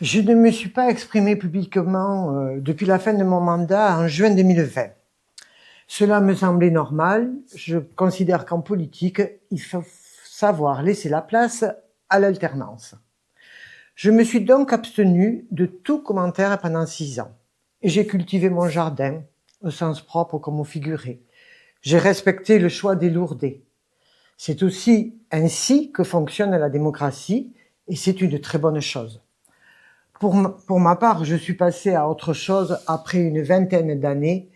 Je ne me suis pas exprimé publiquement depuis la fin de mon mandat en juin 2020. Cela me semblait normal. Je considère qu'en politique, il faut savoir laisser la place à l'alternance. Je me suis donc abstenu de tout commentaire pendant 6 ans. Et j'ai cultivé mon jardin, au sens propre comme au figuré. J'ai respecté le choix des Lourdais. C'est aussi ainsi que fonctionne la démocratie, et c'est une très bonne chose. Pour ma part, je suis passé à autre chose après une vingtaine d'années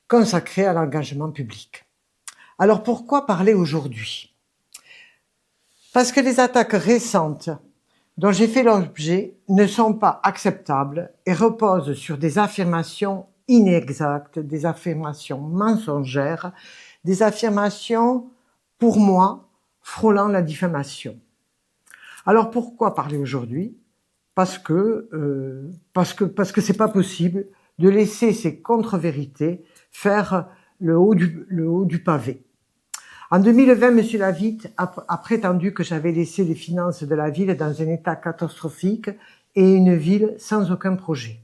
consacrées à l'engagement public. Alors pourquoi parler aujourd'hui? Parce que les attaques récentes dont j'ai fait l'objet ne sont pas acceptables et reposent sur des affirmations inexactes, des affirmations mensongères, des affirmations, pour moi, frôlant la diffamation. Alors pourquoi parler aujourd'hui? Parce que c'est pas possible de laisser ces contre-vérités faire le haut du pavé. En 2020, M. Lavitte a prétendu que j'avais laissé les finances de la ville dans un état catastrophique et une ville sans aucun projet.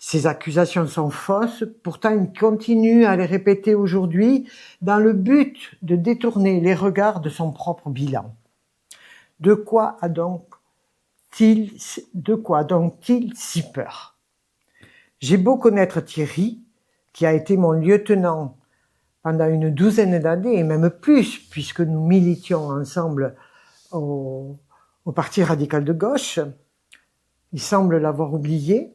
Ces accusations sont fausses, pourtant il continue à les répéter aujourd'hui dans le but de détourner les regards de son propre bilan. De quoi a-t-il si peur? J'ai beau connaître Thierry, qui a été mon lieutenant pendant une douzaine d'années, et même plus, puisque nous militions ensemble au Parti radical de gauche. Il semble l'avoir oublié.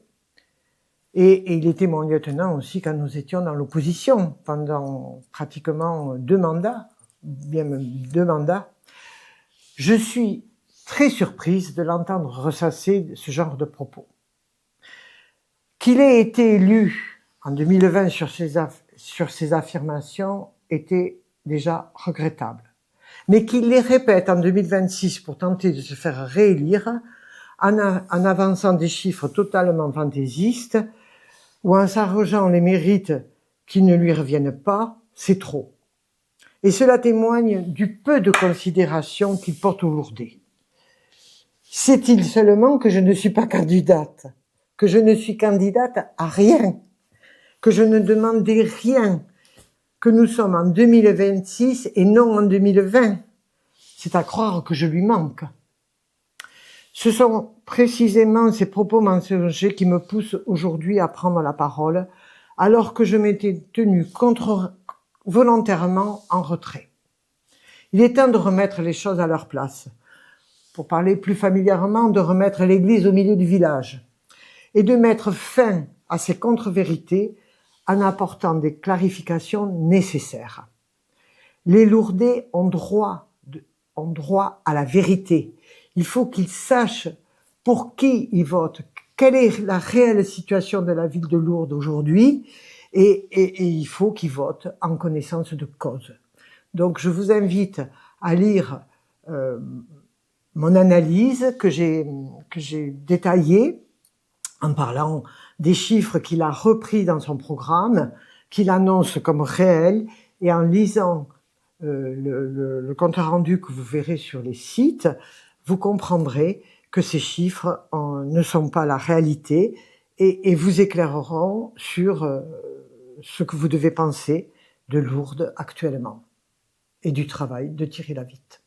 Et il était mon lieutenant aussi quand nous étions dans l'opposition, pendant pratiquement 2 mandats, bien même 2 mandats. Je suis très surprise de l'entendre ressasser ce genre de propos. Qu'il ait été élu en 2020 sur ces affirmations était déjà regrettable. Mais qu'il les répète en 2026 pour tenter de se faire réélire, en avançant des chiffres totalement fantaisistes, ou en s'arrogeant les mérites qui ne lui reviennent pas, c'est trop. Et cela témoigne du peu de considération qu'il porte aux Lourdais. Sait-il seulement que je ne suis pas candidate, que je ne suis candidate à rien, que je ne demandais rien, que nous sommes en 2026 et non en 2020? C'est à croire que je lui manque. Ce sont précisément ces propos mensongers qui me poussent aujourd'hui à prendre la parole, alors que je m'étais tenue volontairement en retrait. Il est temps de remettre les choses à leur place. Pour parler plus familièrement, de remettre l'église au milieu du village et de mettre fin à ces contre-vérités en apportant des clarifications nécessaires. Les Lourdais ont droit à la vérité. Il faut qu'ils sachent pour qui ils votent, quelle est la réelle situation de la ville de Lourdes aujourd'hui, et il faut qu'ils votent en connaissance de cause. Donc je vous invite à lire mon analyse que j'ai détaillée en parlant des chiffres qu'il a repris dans son programme, qu'il annonce comme réels, et en lisant le compte-rendu que vous verrez sur les sites, vous comprendrez que ces chiffres ne sont pas la réalité et vous éclaireront sur ce que vous devez penser de Lourdes actuellement et du travail de Thierry Lavitte.